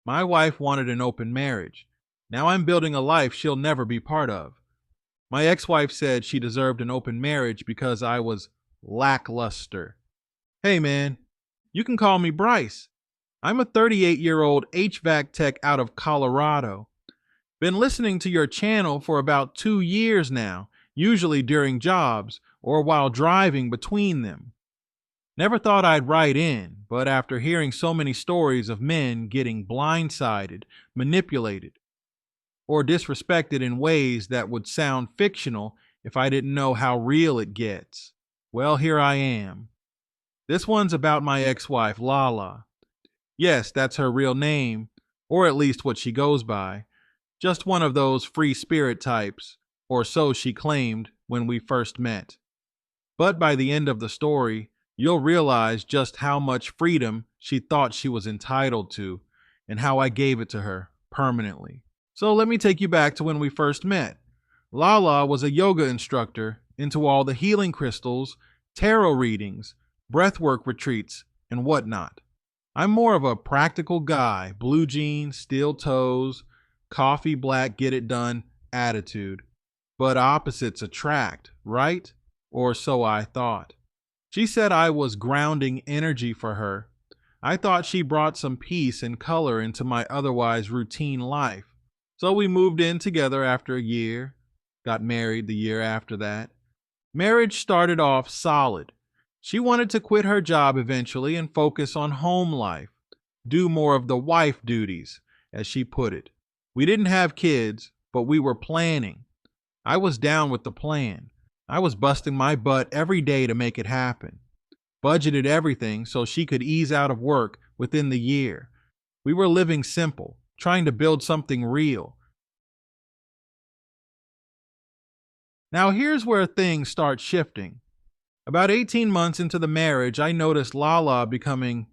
My wife wanted an open marriage. Now I'm building a life she'll never be part of. My ex-wife said she deserved an open marriage because I was lackluster. Hey man, you can call me Bryce. I'm a 38-year-old HVAC tech out of Colorado. Been listening to your channel for about 2 years now, usually during jobs or while driving between them. Never thought I'd write in, but after hearing so many stories of men getting blindsided, manipulated, or disrespected in ways that would sound fictional if I didn't know how real it gets, well, here I am. This one's about my ex-wife, Lala. Yes, that's her real name, or at least what she goes by. Just one of those free spirit types, or so she claimed when we first met. But by the end of the story, you'll realize just how much freedom she thought she was entitled to, and how I gave it to her permanently. So let me take you back to when we first met. Lala was a yoga instructor into all the healing crystals, tarot readings, breathwork retreats, and whatnot. I'm more of a practical guy, blue jeans, steel toes, coffee black, get it done attitude. But opposites attract, right? Or so I thought. She said I was grounding energy for her. I thought she brought some peace and color into my otherwise routine life. So we moved in together after a year, got married the year after that. Marriage started off solid. She wanted to quit her job eventually and focus on home life, do more of the wife duties, as she put it. We didn't have kids, but we were planning. I was down with the plan. I was busting my butt every day to make it happen. Budgeted everything so she could ease out of work within the year. We were living simple, trying to build something real. Now here's where things start shifting. About 18 months into the marriage, I noticed Lala becoming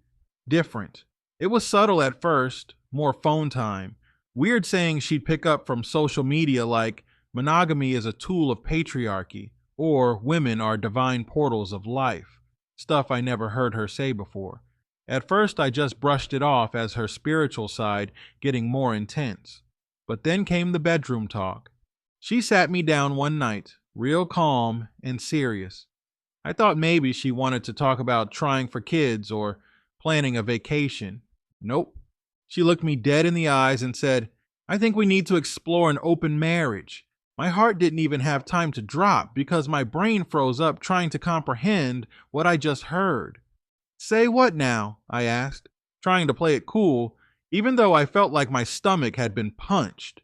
different. It was subtle at first, more phone time. Weird sayings she'd pick up from social media like monogamy is a tool of patriarchy or women are divine portals of life. Stuff I never heard her say before. At first, I just brushed it off as her spiritual side getting more intense. But then came the bedroom talk. She sat me down one night, real calm and serious. I thought maybe she wanted to talk about trying for kids or planning a vacation. Nope. She looked me dead in the eyes and said, I think we need to explore an open marriage. My heart didn't even have time to drop because my brain froze up trying to comprehend what I just heard. Say what now? I asked, trying to play it cool, even though I felt like my stomach had been punched.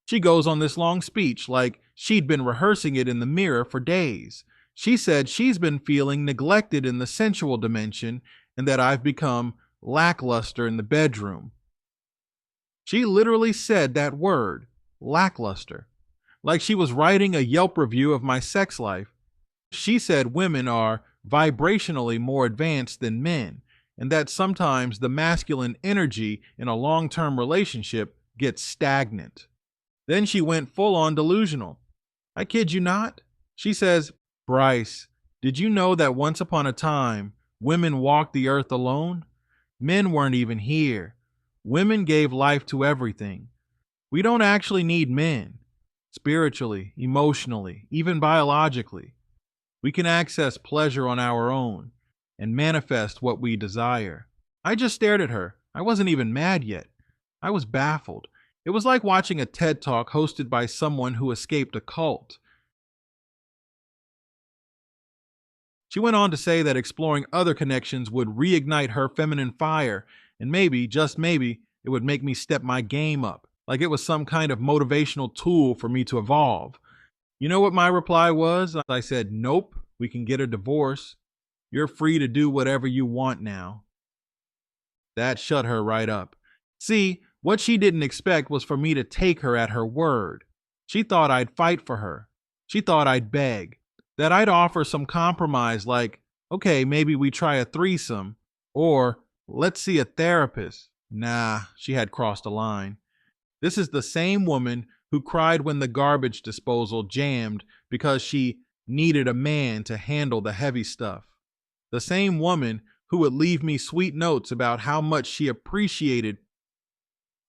She goes on this long speech like she'd been rehearsing it in the mirror for days. She said she's been feeling neglected in the sensual dimension and that I've become lackluster in the bedroom. She literally said that word, lackluster, like she was writing a Yelp review of my sex life. She said women are vibrationally more advanced than men, and that sometimes the masculine energy in a long-term relationship gets stagnant. Then she went full-on delusional. I kid you not. She says, Bryce, did you know that once upon a time, women walked the earth alone? Men weren't even here. Women gave life to everything. We don't actually need men. Spiritually, emotionally, even biologically. We can access pleasure on our own and manifest what we desire. I just stared at her. I wasn't even mad yet. I was baffled. It was like watching a TED Talk hosted by someone who escaped a cult. She went on to say that exploring other connections would reignite her feminine fire, and maybe, just maybe, it would make me step my game up, like it was some kind of motivational tool for me to evolve. You know what my reply was? I said, nope, we can get a divorce. You're free to do whatever you want now. That shut her right up. See, what she didn't expect was for me to take her at her word. She thought I'd fight for her. She thought I'd beg, that I'd offer some compromise like, okay, maybe we try a threesome, or let's see a therapist. Nah, she had crossed a line. This is the same woman who cried when the garbage disposal jammed because she needed a man to handle the heavy stuff. The same woman who would leave me sweet notes about how much she appreciated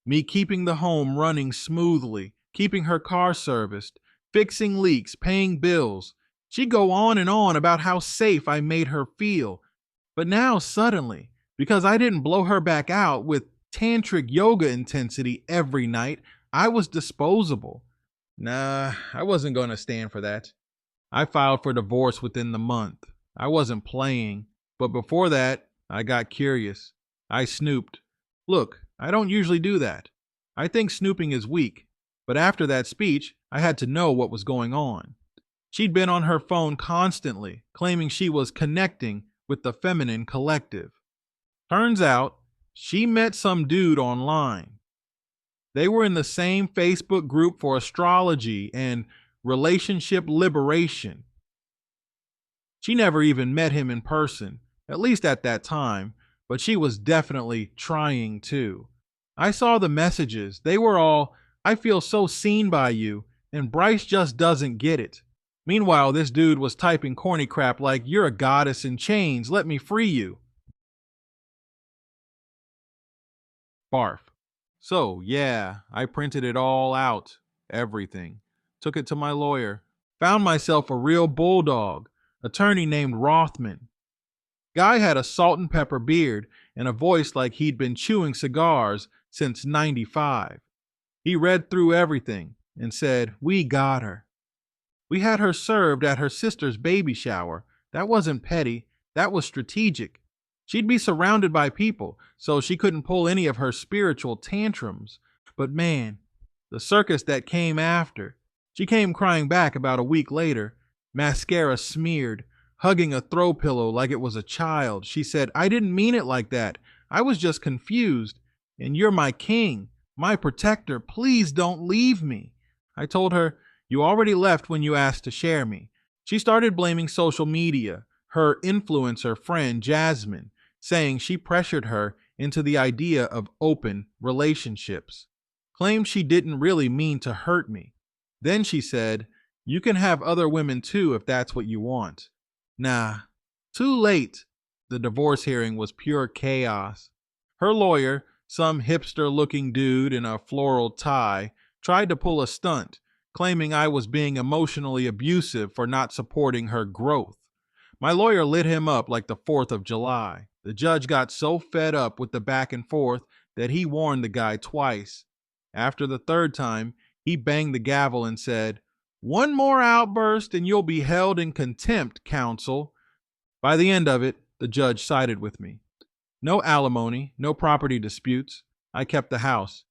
Me keeping the home running smoothly, keeping her car serviced, fixing leaks, paying bills. She'd go on and on about how safe I made her feel. But now, suddenly, because I didn't blow her back out with tantric yoga intensity every night, I was disposable. Nah, I wasn't going to stand for that. I filed for divorce within the month. I wasn't playing, but before that, I got curious. I snooped. Look, I don't usually do that. I think snooping is weak, but after that speech, I had to know what was going on. She'd been on her phone constantly, claiming she was connecting with the feminine collective. Turns out, she met some dude online. They were in the same Facebook group for astrology and relationship liberation. She never even met him in person, at least at that time, but she was definitely trying to. I saw the messages. They were all, "I feel so seen by you," and Bryce just doesn't get it. Meanwhile, this dude was typing corny crap like, "You're a goddess in chains, let me free you." Barf. So, yeah, I printed it all out. Everything. Took it to my lawyer. Found myself a real bulldog, attorney named Rothman. Guy had a salt and pepper beard and a voice like he'd been chewing cigars since '95. He read through everything and said, "We got her." We had her served at her sister's baby shower. That wasn't petty, that was strategic. She'd be surrounded by people, so she couldn't pull any of her spiritual tantrums. But man, the circus that came after. She came crying back about a week later, mascara smeared, hugging a throw pillow like it was a child. She said, "I didn't mean it like that. I was just confused. And you're my king, my protector. Please don't leave me." I told her, "You already left when you asked to share me." She started blaming social media, her influencer friend Jasmine, saying she pressured her into the idea of open relationships. Claimed she didn't really mean to hurt me. Then she said, "You can have other women too if that's what you want." Nah, too late. The divorce hearing was pure chaos. Her lawyer, some hipster-looking dude in a floral tie, tried to pull a stunt, claiming I was being emotionally abusive for not supporting her growth. My lawyer lit him up like the 4th of July. The judge got so fed up with the back and forth that he warned the guy twice. After the third time, he banged the gavel and said, "One more outburst and you'll be held in contempt, counsel." By the end of it, the judge sided with me. No alimony, no property disputes. I kept the house.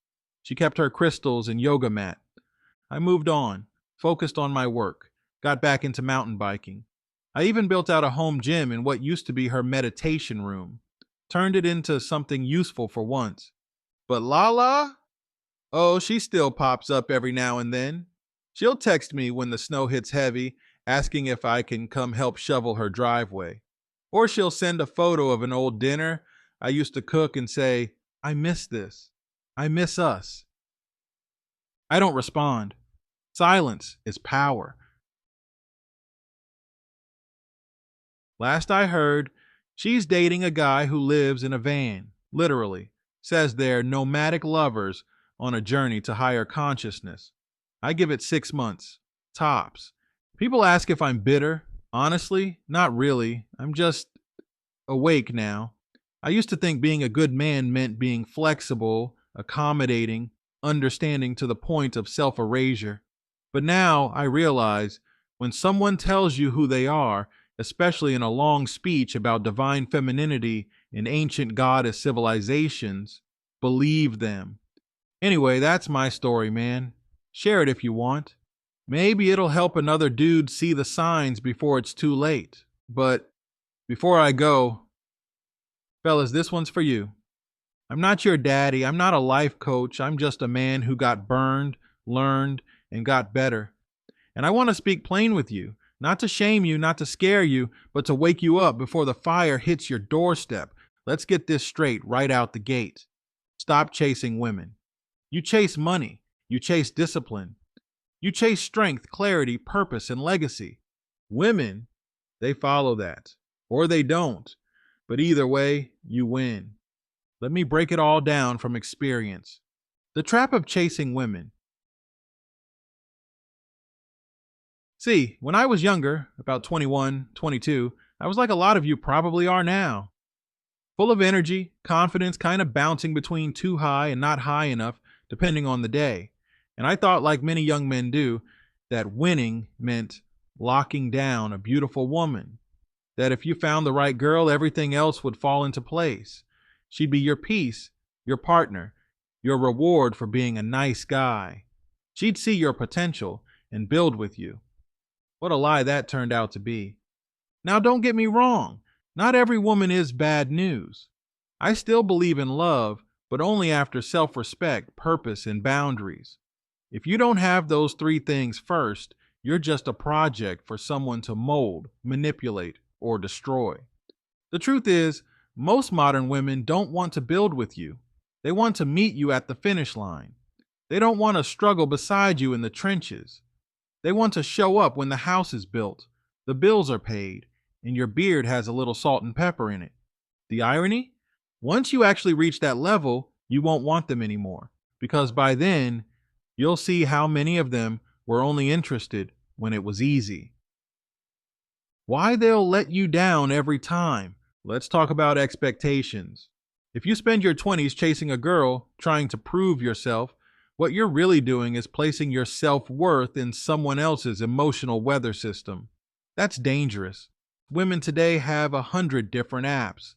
She kept her crystals and yoga mat. I moved on, focused on my work, got back into mountain biking. I even built out a home gym in what used to be her meditation room. Turned it into something useful for once. But Lala? Oh, she still pops up every now and then. She'll text me when the snow hits heavy, asking if I can come help shovel her driveway. Or she'll send a photo of an old dinner I used to cook and say, "I miss this. I miss us." I don't respond. Silence is power. Last I heard, she's dating a guy who lives in a van, literally. Says they're nomadic lovers on a journey to higher consciousness. I give it 6 months. Tops. People ask if I'm bitter. Honestly, not really. I'm just awake now. I used to think being a good man meant being flexible, accommodating, understanding to the point of self-erasure. But now I realize when someone tells you who they are, especially in a long speech about divine femininity in ancient goddess civilizations, believe them. Anyway, that's my story, man. Share it if you want. Maybe it'll help another dude see the signs before it's too late. But before I go, fellas, this one's for you. I'm not your daddy. I'm not a life coach. I'm just a man who got burned, learned, and got better. And I want to speak plain with you, not to shame you, not to scare you, but to wake you up before the fire hits your doorstep. Let's get this straight right out the gate. Stop chasing women. You chase money. You chase discipline. You chase strength, clarity, purpose, and legacy. Women, they follow that. Or they don't. But either way, you win. Let me break it all down from experience. The trap of chasing women. See, when I was younger, about 21, 22, I was like a lot of you probably are now. Full of energy, confidence kind of bouncing between too high and not high enough, depending on the day. And I thought, like many young men do, that winning meant locking down a beautiful woman. That if you found the right girl, everything else would fall into place. She'd be your peace, your partner, your reward for being a nice guy. She'd see your potential and build with you. What a lie that turned out to be. Now, don't get me wrong. Not every woman is bad news. I still believe in love, but only after self-respect, purpose, and boundaries. If you don't have those three things first, you're just a project for someone to mold, manipulate, or destroy. The truth is, most modern women don't want to build with you. They want to meet you at the finish line. They don't want to struggle beside you in the trenches. They want to show up when the house is built, the bills are paid, and your beard has a little salt and pepper in it. The irony? Once you actually reach that level, you won't want them anymore, because by then, you'll see how many of them were only interested when it was easy. Why they'll let you down every time. Let's talk about expectations. If you spend your 20s chasing a girl, trying to prove yourself, what you're really doing is placing your self-worth in someone else's emotional weather system. That's dangerous. Women today have 100 different apps.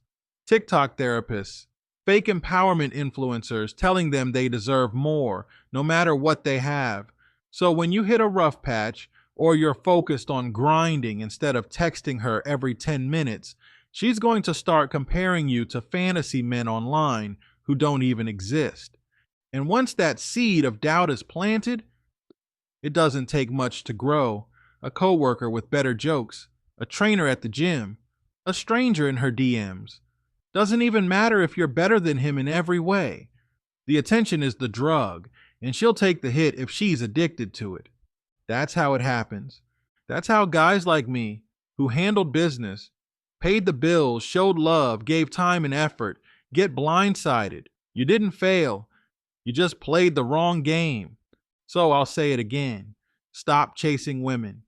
TikTok therapists, fake empowerment influencers telling them they deserve more, no matter what they have. So when you hit a rough patch, or you're focused on grinding instead of texting her every 10 minutes, she's going to start comparing you to fantasy men online who don't even exist. And once that seed of doubt is planted, it doesn't take much to grow. A coworker with better jokes, a trainer at the gym, a stranger in her DMs. Doesn't even matter if you're better than him in every way. The attention is the drug, and she'll take the hit if she's addicted to it. That's how it happens. That's how guys like me, who handled business, paid the bills, showed love, gave time and effort, get blindsided. You didn't fail. You just played the wrong game. So I'll say it again. Stop chasing women.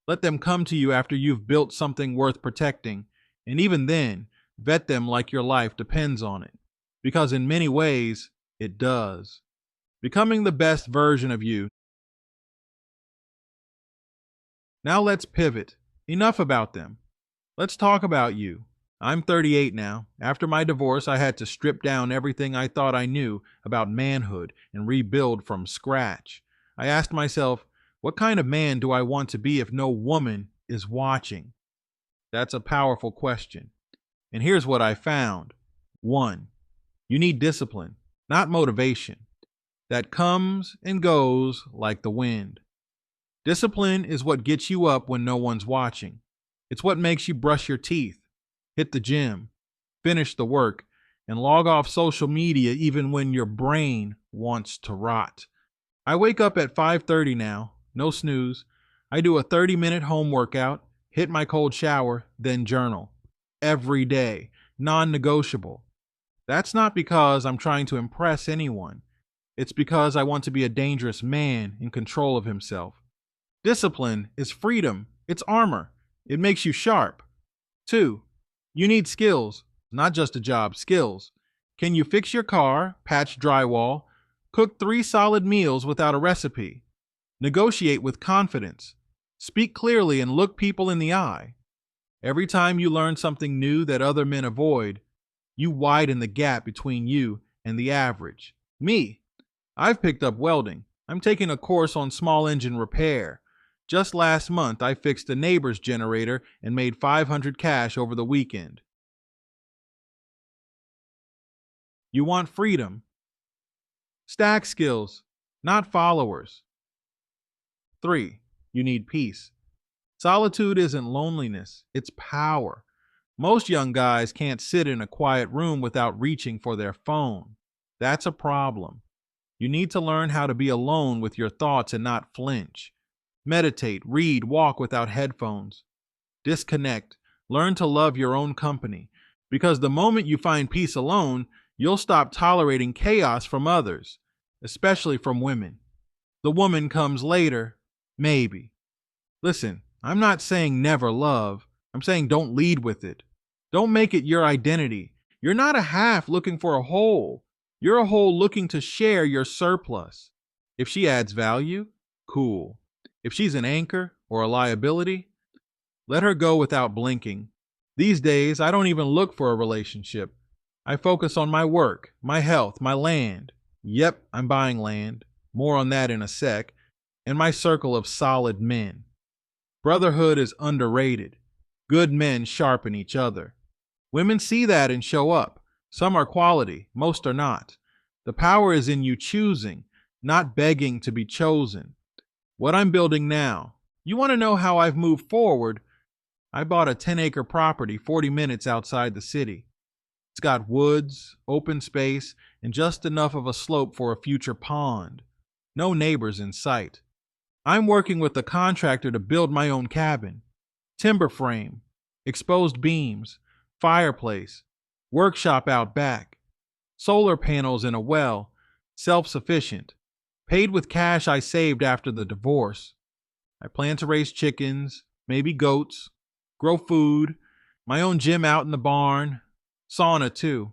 Let them come to you after you've built something worth protecting. And even then, vet them like your life depends on it. Because in many ways, it does. Becoming the best version of you. Now let's pivot. Enough about them. Let's talk about you. I'm 38 now. After my divorce, I had to strip down everything I thought I knew about manhood and rebuild from scratch. I asked myself, what kind of man do I want to be if no woman is watching? That's a powerful question. And here's what I found. 1. You need discipline, not motivation. That comes and goes like the wind. Discipline is what gets you up when no one's watching. It's what makes you brush your teeth, hit the gym, finish the work, and log off social media even when your brain wants to rot. I wake up at 5:30 now, no snooze. I do a 30-minute home workout, hit my cold shower, then journal. Every day, non-negotiable. That's not because I'm trying to impress anyone. It's because I want to be a dangerous man in control of himself. Discipline is freedom. It's armor. It makes you sharp. 2. You need skills, not just a job, skills. Can you fix your car, patch drywall, cook 3 solid meals without a recipe? Negotiate with confidence. Speak clearly and look people in the eye. Every time you learn something new that other men avoid, you widen the gap between you and the average. Me, I've picked up welding. I'm taking a course on small engine repair. Just last month, I fixed a neighbor's generator and made $500 cash over the weekend. You want freedom. Stack skills, not followers. 3. You need peace. Solitude isn't loneliness, it's power. Most young guys can't sit in a quiet room without reaching for their phone. That's a problem. You need to learn how to be alone with your thoughts and not flinch. Meditate, read, walk without headphones. Disconnect. Learn to love your own company. Because the moment you find peace alone, you'll stop tolerating chaos from others. especially from women. The woman comes later, maybe. Listen, I'm not saying never love. I'm saying don't lead with it. Don't make it your identity. You're not a half looking for a whole. You're a whole looking to share your surplus. If she adds value, cool. If she's an anchor or a liability, let her go without blinking. These days, I don't even look for a relationship. I focus on my work, my health, my land. Yep, I'm buying land. More on that in a sec. And my circle of solid men. Brotherhood is underrated. Good men sharpen each other. Women see that and show up. Some are quality, most are not. The power is in you choosing, not begging to be chosen. What I'm building now. You want to know how I've moved forward? I bought a 10-acre property 40 minutes outside the city. It's got woods, open space, and just enough of a slope for a future pond. No neighbors in sight. I'm working with a contractor to build my own cabin. Timber frame, exposed beams, fireplace, workshop out back, solar panels and a well, self-sufficient, paid with cash I saved after the divorce. I plan to raise chickens, maybe goats, grow food, my own gym out in the barn, sauna too.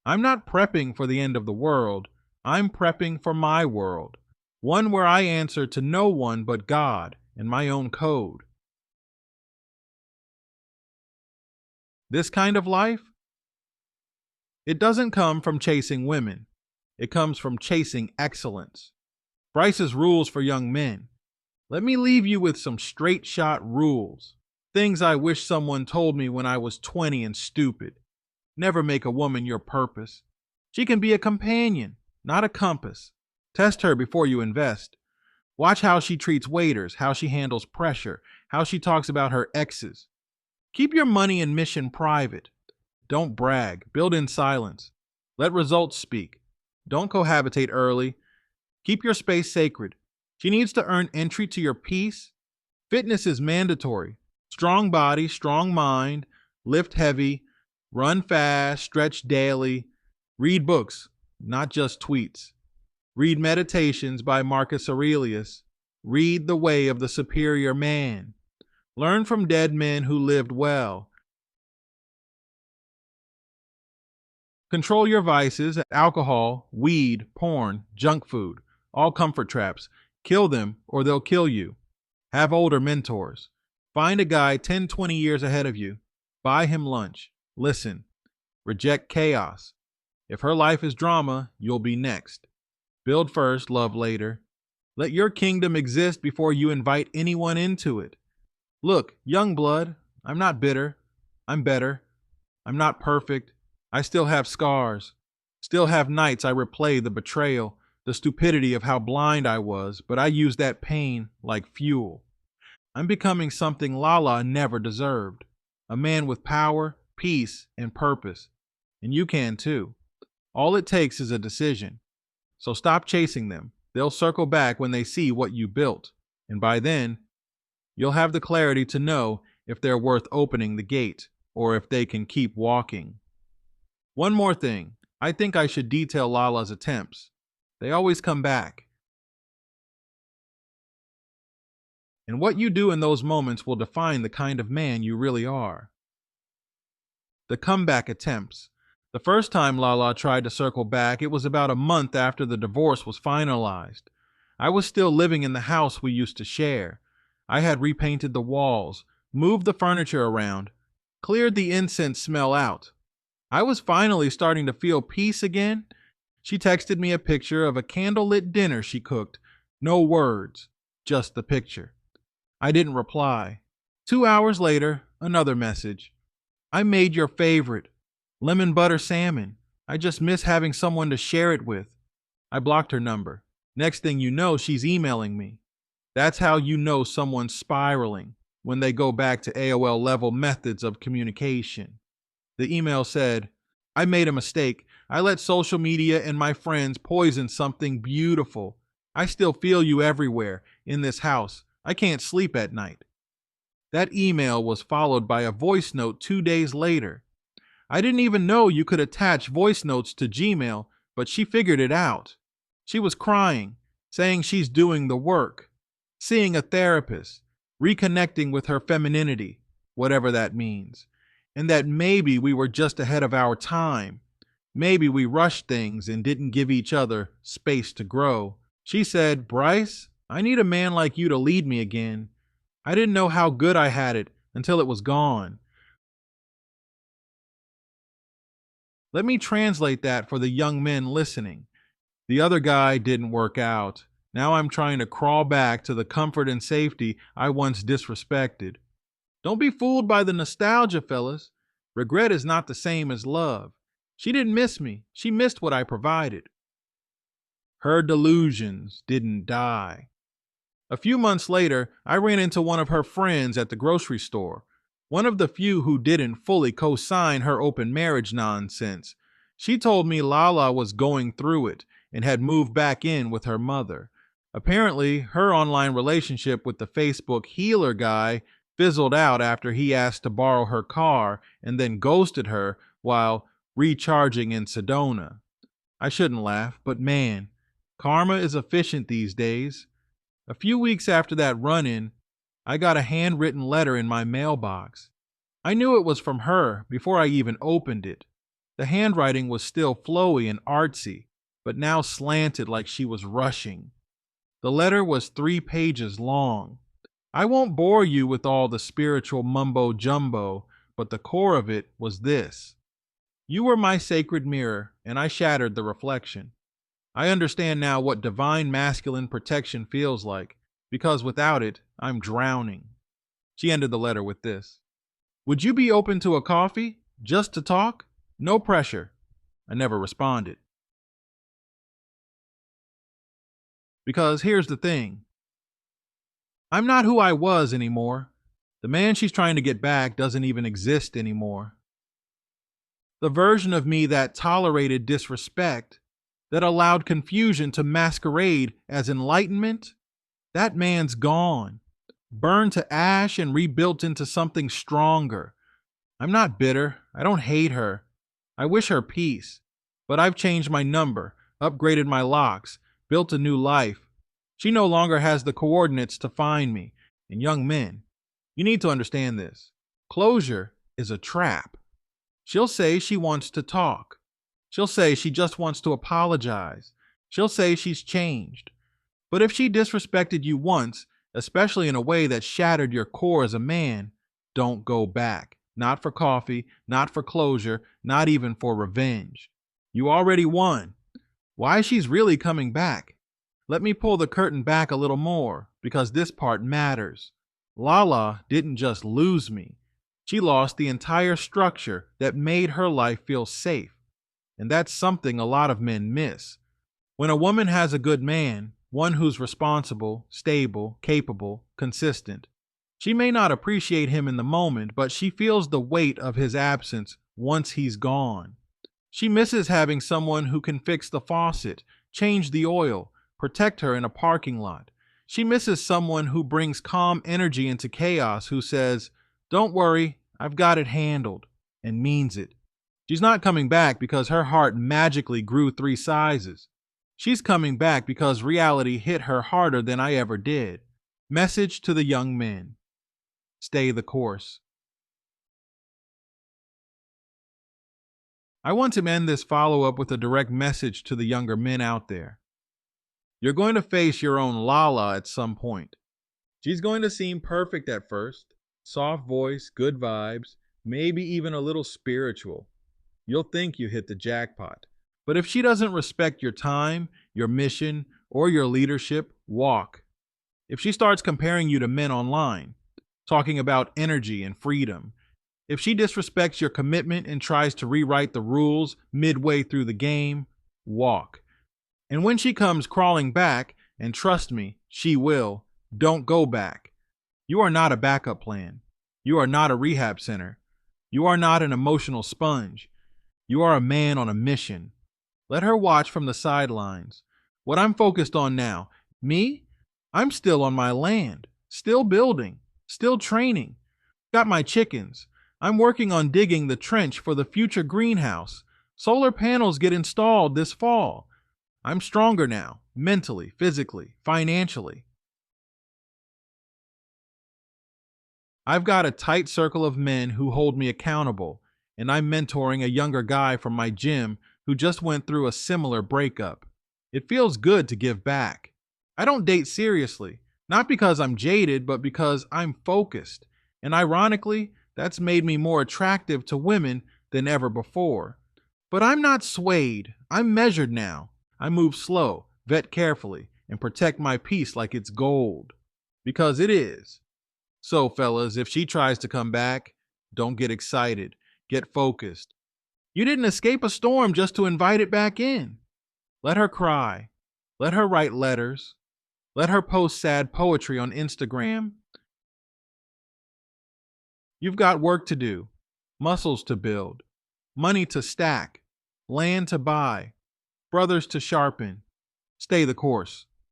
I'm not prepping for the end of the world. I'm prepping for my world. One where I answer to no one but God and my own code. This kind of life? It doesn't come from chasing women. It comes from chasing excellence. Bryce's rules for young men. Let me leave you with some straight shot rules. Things I wish someone told me when I was 20 and stupid. Never make a woman your purpose. She can be a companion, not a compass. Test her before you invest. Watch how she treats waiters, how she handles pressure, how she talks about her exes. Keep your money and mission private. Don't brag. Build in silence. Let results speak. Don't cohabitate early. Keep your space sacred. She needs to earn entry to your peace. Fitness is mandatory. Strong body, strong mind, lift heavy, run fast, stretch daily, read books, not just tweets. Read Meditations by Marcus Aurelius. Read The Way of the Superior Man. Learn from dead men who lived well. Control your vices, alcohol, weed, porn, junk food, all comfort traps. Kill them or they'll kill you. Have older mentors. Find a guy 10, 20 years ahead of you. Buy him lunch. Listen. Reject chaos. If her life is drama, you'll be next. Build first, love later. Let your kingdom exist before you invite anyone into it. Look, young blood, I'm not bitter. I'm better. I'm not perfect. I still have scars. Still have nights I replay the betrayal, the stupidity of how blind I was, but I use that pain like fuel. I'm becoming something Lala never deserved. A man with power, peace, and purpose. And you can too. All it takes is a decision. So stop chasing them. They'll circle back when they see what you built. And by then, you'll have the clarity to know if they're worth opening the gate or if they can keep walking. One more thing. I think I should detail Lala's attempts. They always come back. And what you do in those moments will define the kind of man you really are. The comeback attempts. The first time Lala tried to circle back, it was about a month after the divorce was finalized. I was still living in the house we used to share. I had repainted the walls, moved the furniture around, cleared the incense smell out. I was finally starting to feel peace again. She texted me a picture of a candlelit dinner she cooked. No words, just the picture. I didn't reply. 2 hours later, another message. I made your favorite. Lemon butter salmon. I just miss having someone to share it with. I blocked her number. Next thing you know, she's emailing me. That's how you know someone's spiraling, when they go back to AOL level methods of communication. The email said, I made a mistake. I let social media and my friends poison something beautiful. I still feel you everywhere, in this house. I can't sleep at night. That email was followed by a voice note 2 days later. I didn't even know you could attach voice notes to Gmail, but she figured it out. She was crying, saying she's doing the work, seeing a therapist, reconnecting with her femininity, whatever that means, and that maybe we were just ahead of our time. Maybe we rushed things and didn't give each other space to grow. She said, "Bryce, I need a man like you to lead me again. I didn't know how good I had it until it was gone." Let me translate that for the young men listening. The other guy didn't work out. Now I'm trying to crawl back to the comfort and safety I once disrespected. Don't be fooled by the nostalgia, fellas. Regret is not the same as love. She didn't miss me. She missed what I provided. Her delusions didn't die. A few months later, I ran into one of her friends at the grocery store, one of the few who didn't fully co-sign her open marriage nonsense. She told me Lala was going through it and had moved back in with her mother. Apparently, her online relationship with the Facebook healer guy fizzled out after he asked to borrow her car and then ghosted her while recharging in Sedona. I shouldn't laugh, but man, karma is efficient these days. A few weeks after that run-in, I got a handwritten letter in my mailbox. I knew it was from her before I even opened it. The handwriting was still flowy and artsy, but now slanted like she was rushing. The letter was 3 pages long. I won't bore you with all the spiritual mumbo-jumbo, but the core of it was this. You were my sacred mirror, and I shattered the reflection. I understand now what divine masculine protection feels like, because without it, I'm drowning. She ended the letter with this. Would you be open to a coffee? Just to talk? No pressure. I never responded. Because here's the thing. I'm not who I was anymore. The man she's trying to get back doesn't even exist anymore. The version of me that tolerated disrespect, that allowed confusion to masquerade as enlightenment, that man's gone, burned to ash and rebuilt into something stronger. I'm not bitter. I don't hate her. I wish her peace. But I've changed my number, upgraded my locks, built a new life. She no longer has the coordinates to find me. And young men, you need to understand this. Closure is a trap. She'll say she wants to talk. She'll say she just wants to apologize. She'll say she's changed. But if she disrespected you once, especially in a way that shattered your core as a man, don't go back. Not for coffee, not for closure, not even for revenge. You already won. Why she's really coming back? Let me pull the curtain back a little more, because this part matters. Lala didn't just lose me. She lost the entire structure that made her life feel safe. And that's something a lot of men miss. When a woman has a good man, one who's responsible, stable, capable, consistent, she may not appreciate him in the moment, but she feels the weight of his absence once he's gone. She misses having someone who can fix the faucet, change the oil, protect her in a parking lot. She misses someone who brings calm energy into chaos, who says, "Don't worry, I've got it handled," and means it. She's not coming back because her heart magically grew 3 sizes. She's coming back because reality hit her harder than I ever did. Message to the young men. Stay the course. I want to end this follow-up with a direct message to the younger men out there. You're going to face your own Lala at some point. She's going to seem perfect at first. Soft voice, good vibes, maybe even a little spiritual. You'll think you hit the jackpot. But if she doesn't respect your time, your mission, or your leadership, walk. If she starts comparing you to men online, talking about energy and freedom, if she disrespects your commitment and tries to rewrite the rules midway through the game, walk. And when she comes crawling back, and trust me, she will, don't go back. You are not a backup plan. You are not a rehab center. You are not an emotional sponge. You are a man on a mission. Let her watch from the sidelines. What I'm focused on now, me, I'm still on my land, still building, still training. Got my chickens. I'm working on digging the trench for the future greenhouse. Solar panels get installed this fall. I'm stronger now, mentally, physically, financially. I've got a tight circle of men who hold me accountable, and I'm mentoring a younger guy from my gym who just went through a similar breakup. It feels good to give back. I don't date seriously, not because I'm jaded, but because I'm focused. And ironically, that's made me more attractive to women than ever before. But I'm not swayed. I'm measured now. I move slow, vet carefully, and protect my peace like it's gold. Because it is. So, fellas, if she tries to come back, don't get excited. Get focused. You didn't escape a storm just to invite it back in. Let her cry. Let her write letters. Let her post sad poetry on Instagram. You've got work to do, muscles to build, money to stack, land to buy, brothers to sharpen. Stay the course.